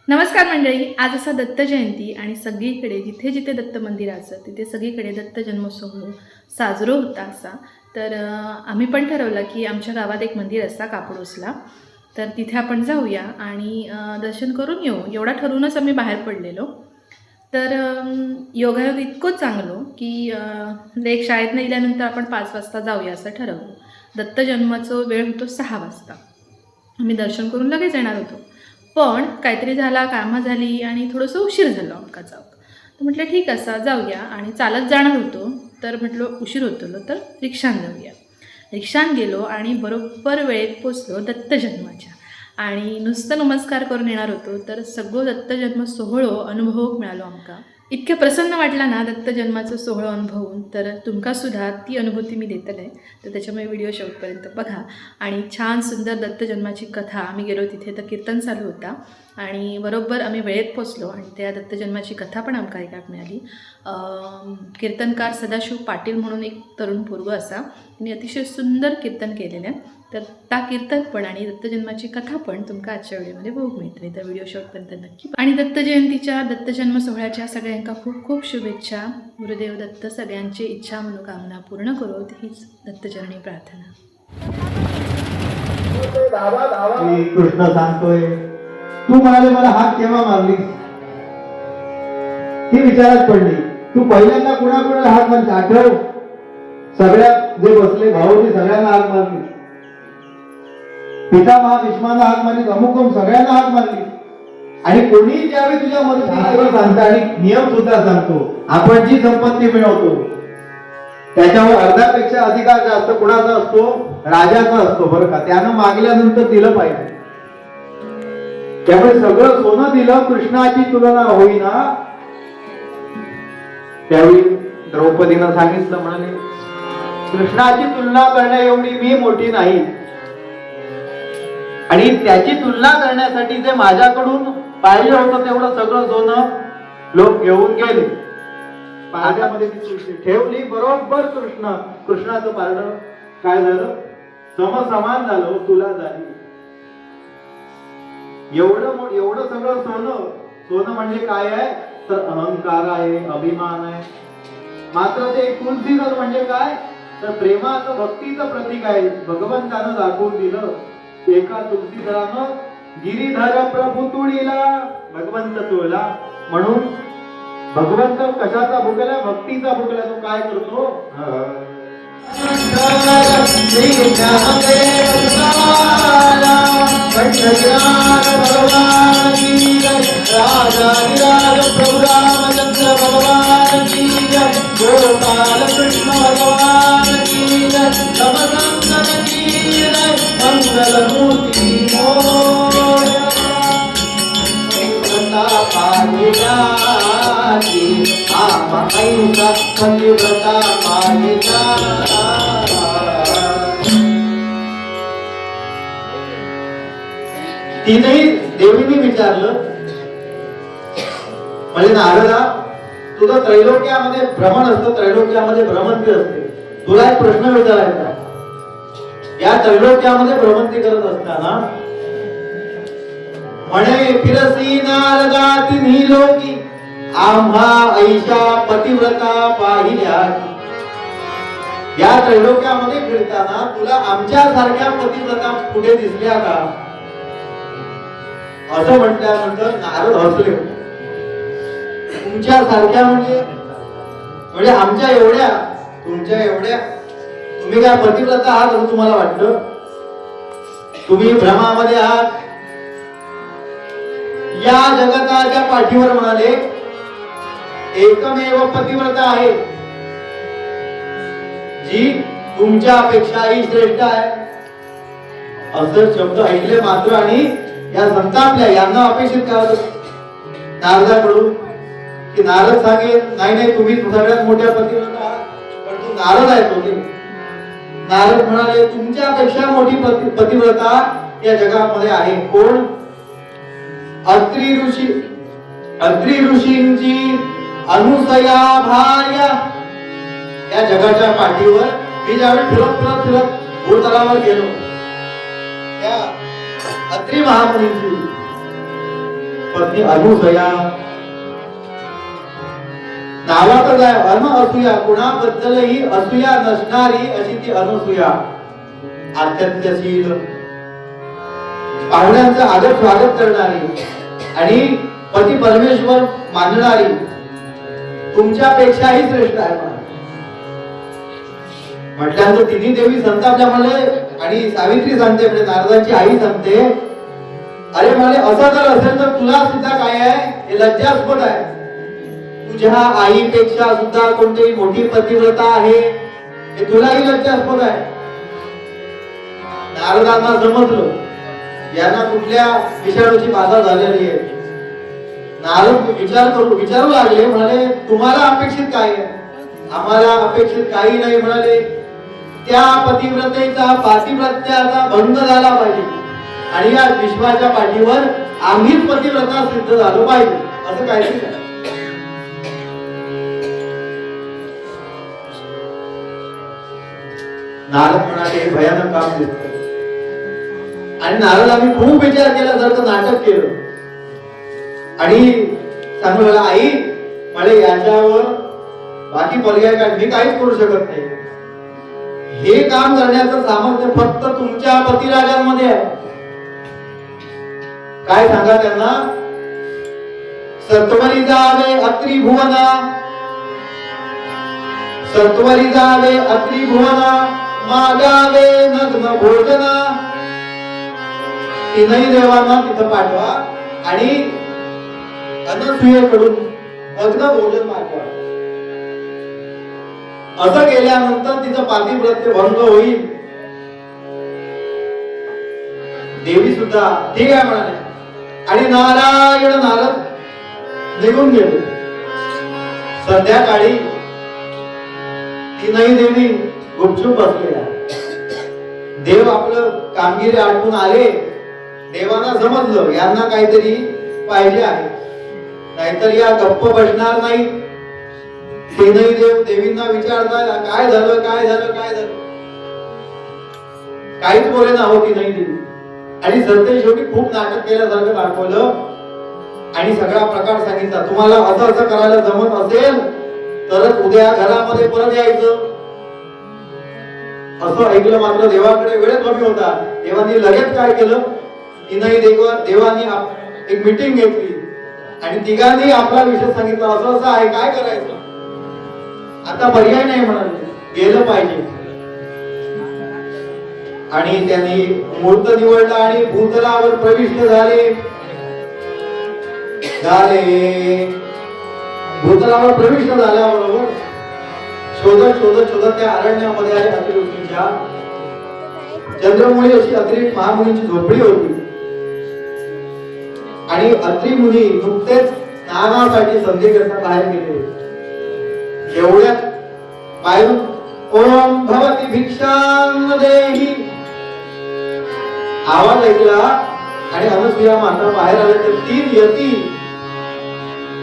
नमस्कार मंडळी. आज असा दत्त जयंती आणि सगळीकडे जिथे जिथे दत्त मंदिराचं तिथे सगळीकडे दत्त जन्मोत्सव साजरा होता असा. तर आम्ही पण ठरवलं की आमच्या गावात एक मंदिर असता कापडोसला, तर तिथे आपण जाऊया आणि दर्शन करून येऊ एवढा ठरूनच आम्ही बाहेर पडलेलो. तर योगायोग इतकं चांगलं की लेक शाळेतनं गेल्यानंतर आपण 5 वाजता जाऊया असं ठरवलं. दत्त जन्माचं वेळ होतो 6 वाजता. आम्ही दर्शन करून लगेच येणार होतो, पण काहीतरी झाला, कामं झाली आणि थोडंसं उशीर झालं आमका जाऊक. तर म्हटलं ठीक असा जाऊया आणि चालत जाणार होतो, तर म्हटलं उशीर होतो तर रिक्षान जाऊया. रिक्षान गेलो आणि बरोबर वेळेत पोचलो दत्त जन्माच्या. आणि नुसतं नमस्कार करून येणार होतो, तर सगळं दत्त जन्म सोहळो अनुभवूक मिळालो आमका. इतके प्रसन्न वाटला ना दत्त जन्माचं सोहळं अनुभवून, तर तुमकासुद्धा ती अनुभूती मी देतले. तर त्याच्यामुळे व्हिडिओ शेवटपर्यंत बघा. आणि छान सुंदर दत्त जन्माची कथा, आम्ही गेलो तिथे तर कीर्तन चालू होता आणि बरोबर आम्ही वेळेत पोचलो आणि त्या दत्त जन्माची कथा पण आमका ऐकायला मिळाली. कीर्तनकार सदाशिव पाटील म्हणून एक तरुण पोरगो असा, त्यांनी अतिशय सुंदर कीर्तन केलेलं आहे. तर त्या कीर्तन पण आणि दत्तजन्माची कथा पण तुमका आजच्या व्हिडिओमध्ये बघू मिळते. तर व्हिडिओ शेवटपर्यंत नक्की. आणि दत्त जयंतीच्या दत्तजन्म सोहळ्याच्या सगळ्यांका खूप खूप शुभेच्छा. गुरुदेव दत्त सगळ्यांची इच्छा मनोकामना पूर्ण करोत हीच दत्तचरणी प्रार्थना. कृष्ण सांगतोय, तू म्हणाले मला हात केव्हा मारलीस? ती विचारात पडली. तू पहिल्यांदा कुणाकुणाला हात मारली आठव? सगळ्यात जे बसले भाऊजी सगळ्यांना हात मारली. पितामहा भीष्माला हात मारली, अमुक सगळ्यांना हात मारली. आणि कोणी ज्यावेळी तुझ्या मदतीला सांगता आणि नियम सुद्धा सांगतो, आपण जी संपत्ती मिळवतो त्याच्यावर अर्ध्यापेक्षा अधिकार जास्त कुणाचा असतो? राजाचा असतो बरं का. त्यानं मागल्यानंतर दिलं पाहिजे. त्यामुळे सगळं सोनं दिलं, कृष्णाची तुलना होईना. त्यावेळी द्रौपदीनं सांगितलं, म्हणाले कृष्णाची तुलना करण्या एवढी मी मोठी नाही. आणि त्याची तुलना करण्यासाठी जे माझ्याकडून पाहिजे होतं तेवढं सगळं सोनं लोक घेऊन गेले. पारड्यामध्ये ती तुळशी ठेवली. बरोबर कृष्णाचं पारडं काय झालं? समसमान झालं, तुला झाली. एवढं सगळं सोनं म्हणजे काय आहे? तर अहंकार आहे, अभिमान आहे. मात्र ते तुलसीधर म्हणजे काय? तर प्रेमाचं, भक्तीचं प्रतीक आहे. भगवंतानं दाखवून दिलं. एका तुलसीधरानं गिरीधर प्रभू तुळीला, भगवंत तुळला. म्हणून भगवंत कशाचा भुकला? भक्तीचा भुकला. तो काय करतो? प्रभु रामचंद्र भगवान की जय, गोपाल कृष्ण भगवान की जय, समसंत की जय, मंगलमूर्ति मोरया. पाहिला आम ऐसा पतिव्रता पाहिला. तिनेही देवीने विचारलं, म्हणजे नारदा तुझं त्रैलोक्यामध्ये भ्रमण असतं, त्रैलोक्यामध्ये भ्रमंती असते. तुला एक प्रश्न विचारायचा. या त्रैलोक्यामध्ये भ्रमंती करत असताना म्हणे फिरसी नारदा तिन्ही लोकी, आम्हा ऐशा पतिव्रता पाहिल्या. या त्रैलोक्यामध्ये फिरताना तुला आमच्या सारख्या पतिव्रता कुठे दिसल्या का? असं म्हटल्यानंतर नारद हसले. तुमच्या सारख्या म्हणजे आमच्या एवढ्या, तुमच्या एवढ्या? तुम्ही काय पतिव्रता आहात असं तुम्हाला वाटतं? तुम्ही भ्रमामध्ये आहात. या जगताच्या पाठीवर म्हणाले एकमेव पतिव्रता आहे जी तुमच्यापेक्षाही श्रेष्ठ आहे. असं शब्द ऐकले मात्र आणि या संतापल्या. यांना अपेक्षित काय होतं नारदाकडून? की नारद सांगेल नाही तुम्ही सगळ्यात मोठ्या पतिव्रता आहात, पण तू नारद आहे. तो नारद म्हणाले तुमच्यापेक्षा मोठी पतिव्रता या जगामध्ये आहे. कोण? अत्रि ऋषींची अनुसया भार्या. या जगाच्या पाठीवर मी ज्यावेळी फिरत भूतलावर गेलो, त्या अत्रि महामुनींची पत्नी अनुसया, नावातच आहे अन असूया, कुणाबद्दलही असूया नसणारी अशी ती अनुसूया. आत्यात्यशील, पाहुण्यांचं आदर स्वागत करणारी आणि पती परमेश्वर मानणारी, तुमच्यापेक्षाही श्रेष्ठ आहे म्हटल्यानंतर तिन्ही देवी संतापल्या म्हणले आणि सावित्री सांगते, म्हणजे नारदांची आई सांगते, अरे म्हणे असं जर असेल तर तुला सुद्धा काय आहे, हे लज्जास्पद आहे. तुझ्या आईपेक्षा सुद्धा कोणतीही मोठी पतिव्रता आहे, हे तुलाही लज्जास्पद आहे. नारदांना समजलं यांना कुठल्या विषाणूची बाधा झालेली आहे. नारद विचारू लागले, म्हणाले तुम्हाला अपेक्षित काय आहे? आम्हाला अपेक्षित काही नाही म्हणाले. त्या पतिव्रतेचा पातिव्रत्याचा भंग झाला पाहिजे आणि या विश्वाच्या पाठीवर आम्हीच पतिव्रता सिद्ध झालो पाहिजे, असं काहीतरी नाही. नारद म्हणाले हे भयानक काम दिसतं. आणि नारदांनी खूप विचार केला, सारखं नाटक केलं आणि सांगू लागला, आई म्हणे याच्यावर बाकी पर्याय काय, मी काहीच करू शकत नाही. हे काम करण्याचं सामर्थ्य फक्त तुमच्या पतिराजांमध्ये आहे. काय सांगा त्यांना, सत्वरी जावे अत्री भुवना, सत्वरी जावे अत्री भुवना, मागावे नग्न भोजना. तीनही देवांना तिथं पाठवा आणि अनसूयेकडून नग्न भोजन मागवा. असं केल्यानंतर तिचं पातिव्रत्य भंग होईल. देवी सुद्धा ठीक आहे म्हणाले आणि नारायण नारद निघून गेले. संध्याकाळी तीनही देवी गुपचूप बसलेल्या. देव आपलं कामगिरी आटपून आले. देवांना समजलं यांना काहीतरी पाहिजे आहे, नाहीतर या गप्प बसणार नाही. तीनही देव देवींना विचारतात, काय झालं काय झालं काय झालं. काहीच बोले ना हो तीनही देवी. आणि सरते शेवटी खूप नाटक केल्यासारखं दाखवलं आणि सगळा प्रकार सांगितला. तुम्हाला असं असं करायला जमत असेल तरच उद्या घरामध्ये परत यायचं. असं ऐकलं मात्र देवाकडे वेळ कमी होता. देवांनी लगेच काय केलं, तीनही देवांनी एक मीटिंग घेतली आणि तिघांनी आपला विषय सांगितला, असं असं आहे, काय करायचं. आता पर्याय नाही म्हणाले, गेलं पाहिजे. आणि त्यांनी मुहूर्त निवडला आणि भूतलावर प्रविष्ट झाले. भूतलावर प्रविष्ट झाल्याबरोबर शोधत शोधत शोधत त्या अरण्यामध्ये आले. अत्रिऋषींच्या चंद्रमुळी अशी अत्रि महामुनीची झोपडी होती आणि अत्रि मुनी नुकतेच स्नानासाठी संध्येकरता बाहेर गेले. एवढ्यात बाहेरून ओम भवती भिक्षां देहि आवाज ऐकला आणि अनुसूया माता बाहेर आले. तर तीन यती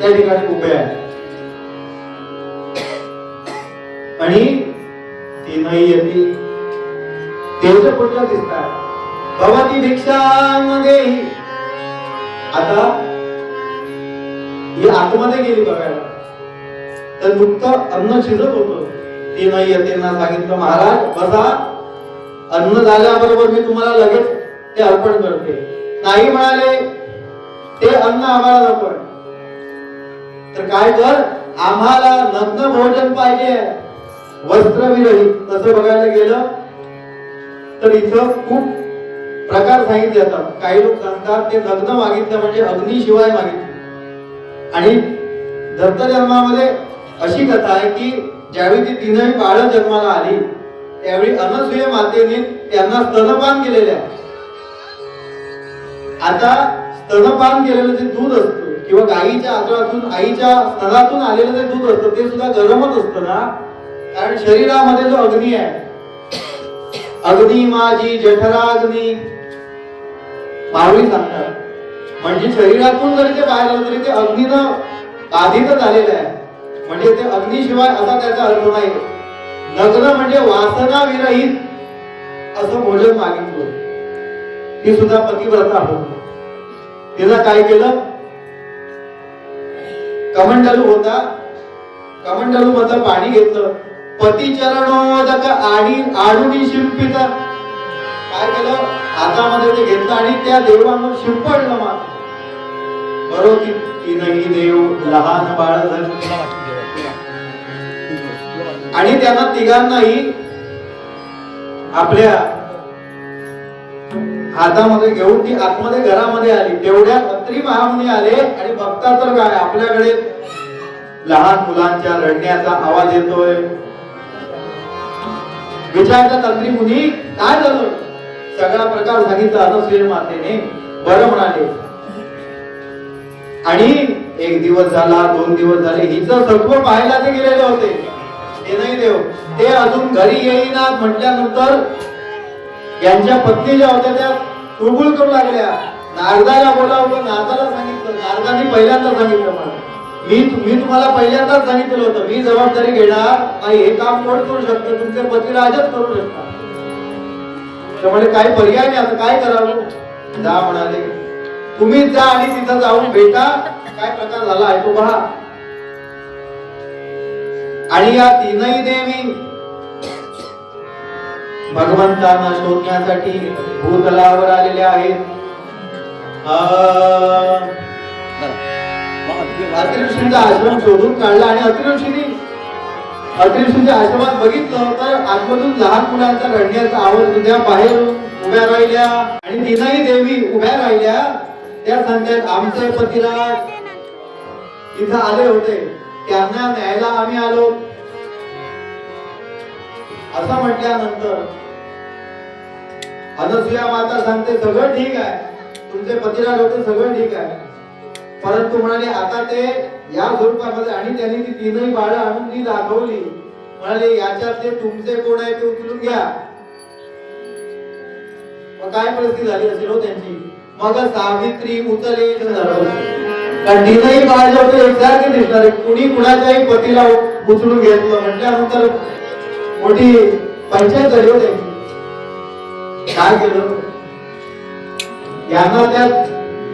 त्या ठिकाणी उभे आहेत आणि तीनही यती तेजपुत्र दिसतात. भवती भिक्षां देहि. आता ही आतमध्ये गेली बघायला तर नुकतं अन्न शिजत होतं. तीनही यतींना सांगितलं, महाराज बसा, अन्न झाल्याबरोबर मी तुम्हाला लगेच ते अर्पण करते. नाही म्हणाले, ते अन्न आम्हाला नको. तर काय कर, आम्हाला नग्न भोजन पाहिजे, वस्त्रविरहित. तसं बघायला गेलं तर इथं खूप प्रकार सांगितले जातात. काही लोक सांगतात ते नग्न मागितलं म्हणजे अग्नीशिवाय मागितलं. आणि दत्त जन्मामध्ये अशी कथा आहे की ज्यावेळी ती तीनही बाळं जन्माला आली त्यावेळी अनसूय मातेने त्यांना स्तनपान केलेले आहे. आता स्तनपान केलेलं जे दूध असतं किंवा गायीच्या आतड्यातून आईच्या स्तनातून आलेलं जे दूध असतं ते सुद्धा गरमच असतं ना. कारण शरीरामध्ये जो अग्नी आहे, अग्नी माझी जठराग्नी मावळी सांगतात. म्हणजे शरीरातून जरी ते बाहेर आलं तरी ते अग्नीनं बाधित झालेलं आहे. म्हणजे ते अग्नीशिवाय असा त्याचा अर्थ नाही. नग्न म्हणजे वासना विरहित असं भोजन मागितलं. ती सुद्धा पतिव्रता होती. तिला काय केलं, कमंडलू होता. कमंडलू मधलं पाणी घेतलं, पती चरणोदक आडूनी शिंपित, काय केलं हातामध्ये ते घेतलं आणि त्या देवांवर शिंपडलं मात्र. बरोबर तीनही देव लहान बाळ झाले आणि त्यांना तिघांनाही आपल्या हातामध्ये घेऊन ती आतमध्ये घरामध्ये आली. तेवढ्यात अत्री महामुनी आले आणि बघता तर काय आपल्याकडे लहान मुलांच्या रडण्याचा आवाज येतोय. विचारतात अत्री मुनी काय झालं, सगळा प्रकार सांगितला अनसूया मातेने. बरं म्हणाले. आणि एक दिवस झाला, 2 दिवस झाले, हिचं सत्व पाहायला ते गेलेले होते हे नाही देव. ते अजून घरी येईना म्हटल्यानंतर यांच्या पत्नी ज्या होत्या त्या कुळकुळ करू लागल्या. नारदाला बोलावलं, नारदाला सांगितलं. नारदाने पहिल्यांदा सांगितलं मला, मी तुम्हाला पहिल्यांदाच सांगितलं होतं मी जबाबदारी घेणार नाही, हे काम कोण करू शकतं, तुमचे पतिराजच करू शकतात. त्यामुळे काही पर्याय नाही, आता काय करावं. जा म्हणाले, तुम्हीच जा आणि तिथं जाऊन भेटा काय प्रकार झाला आहे तो पहा. आणि या तीनही देवी भगवंतांना शोधण्यासाठी भूतलावर आलेल्या आहेत. अत्री ऋषींचा आश्रम शोधून काढला आणि अत्री ऋषींच्या आश्रमात बघितलं तर आतमधून लहान मुलांचा रडण्याचा आवाज उद्या बाहेर उभ्या राहिल्या आणि तीनही देवी उभ्या राहिल्या. त्या सांगतात आमचे पतिराज इथं आले होते, त्यांना न्यायला आम्ही आलो. असं म्हटल्यानंतर अनसूया माता सांगते सगळं ठीक आहे, तुमचे पतिराज होते सगळं ठीक आहे, परंतु म्हणाले आता ते या स्वरूपामध्ये. आणि त्यांनी ती तीनही बाळं आणून ती दाखवली. म्हणाले याच्यातले तुमचे कोण आहे ते उचलून घ्या. मग काय परिस्थिती झाली असेल हो त्यांची. मग सावित्री उचले कारण तीनही बाळ जे होते एकसारखे दिसणारे, कुणी कुणाच्याही पतीला उचलून घेतलं म्हटल्यानंतर मोठी पंचायत झाली हो त्यांची. काय केलं यांना त्यात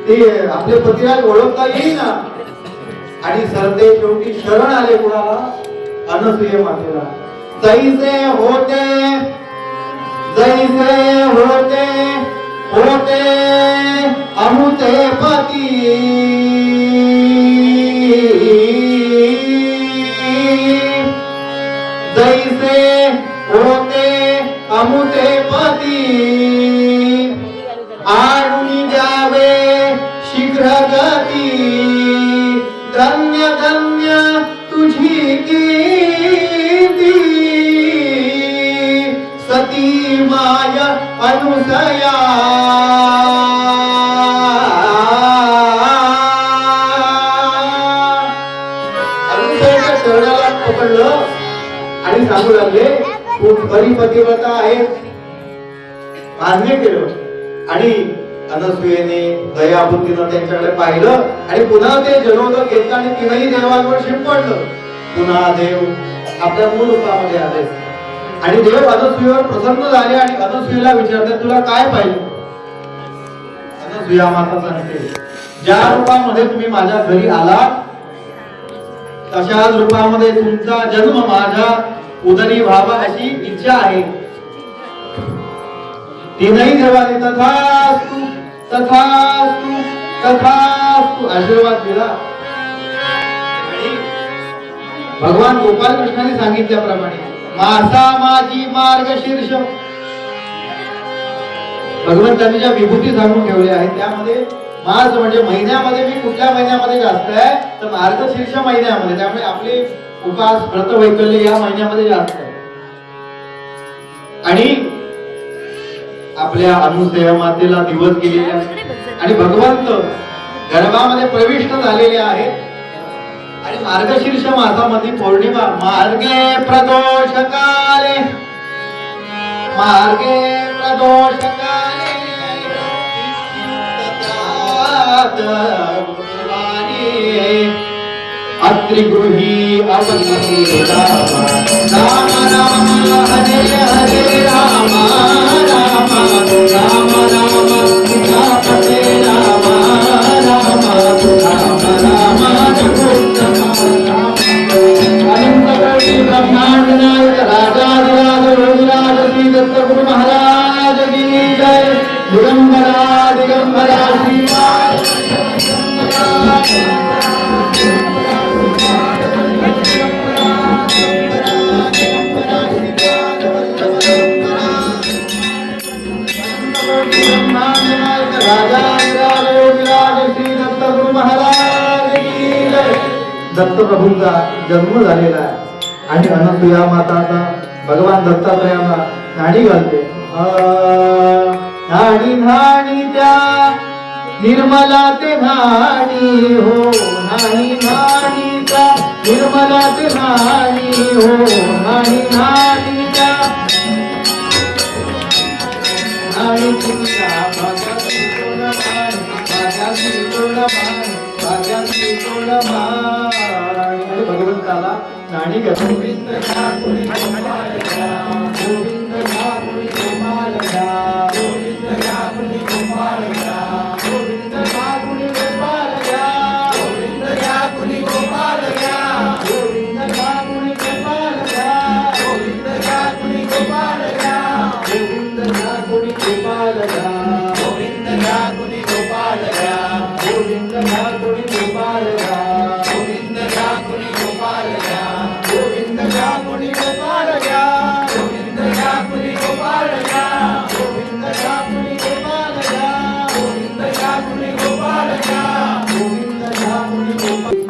ते आपले पतिराज ओळखता येईल ना. आणि सरते शेवटी शरण आले कुणाला, अनसूया मातेला. जैसे होते होते अमुते पती, जैसे होते अमुते पती, आडून जावे शीघ्र गती, धन्य धन्य तुझी कीर्ती, सती माय अनुसया. अनुसयाच्या चरणाला पकडलं आणि सांगू लागले खूप खरी पतिव्रता आहे, मान्य केलं. आणि अनसूयेने दयाबुद्धीनं त्यांच्याकडे पाहिलं आणि पुन्हा ते जलोदक घेतलं आणि तीनही देवांवर शिंपडलं. पुन्हा देव आपल्या मूळ रूपामध्ये आले आणि देव अनसूयेवर प्रसन्न झाले आणि अनसूयेला विचारले तुला काय पाहिजे. अनसूया माता सांगते ज्या रूपामध्ये तुम्ही माझ्या घरी आला तशाच रूपामध्ये तुमचा जन्म माझ्या उदरी व्हावा अशी इच्छा आहे. तीनही देवाने तथास्तु तथास्तु तथास्तु आशीर्वाद दिला. आणि भगवान गोपाल कृष्णाने सांगितल्याप्रमाणे मासा माझी मार्गशीर्ष, भगवंतांनी ज्या विभूती सांगून ठेवल्या आहेत त्यामध्ये मास म्हणजे महिन्यामध्ये मी कुठल्या महिन्यामध्ये जास्त आहे तर मार्गशीर्ष महिन्यामध्ये, त्यामुळे आपले उपास व्रत वैकल्य या महिन्यामध्ये जास्त आहे. आणि आपल्या अनुसूया मातेला दिवस गेलेले आहेत आणि भगवंत गर्भामध्ये प्रविष्ट झालेले आहेत. आणि मार्गशीर्ष मासामध्ये पौर्णिमा मार्गे प्रदोष काले, मार्गे प्रदोष काले अत्रि गृही अवती राम राम राम हरे हरे राम राम राम राम सीतापते राम राम राम राम दत्तप्रभूंचा जन्म झालेला आहे आणि अनसुया माता आता भगवान दत्तात्रयाला नाणी घालते. नाणी नाणी त्या निर्मला ते नाणी हो, नाणी नाणी त्या निर्मला ते नाणी हो, नाणी नाणी त्या नाणी तुझ्या भाग्याची तोडमान, भाग्याची तोडमान, भाग्याची तोडमान. भगवंताला नाणी घालतो. गोविंद घ्या कुणी गोपाल घ्या, गोविंद घ्या कुणी गोपाल घ्या, गोविंद घ्या कुणी गोपाल घ्या, गोविंद घ्या कुणी गोपाल घ्या, गोविंद घ्या कुणी गोपाल घ्या, गोविंद घ्या कुणी गोपाल घ्या, गोविंद घ्या कुणी गोपाल घ्या, गोविंद घ्या कुणी गोपाल घ्या, गोविंद घ्या कुणी गोपाल घ्या, गोविंद घ्या कुणी गोपाल घ्या, गोविंद घ्या कुणी गोपाल घ्या, गोविंद घ्या कुणी गोपाल घ्या, गोविंद घ्या कुणी गोपाल घ्या, गोविंद घ्या कुणी गोपाल घ्या, गोविंद घ्या कुणी गोपाल घ्या, गोविंद घ्या कुणी गोपाल घ्या.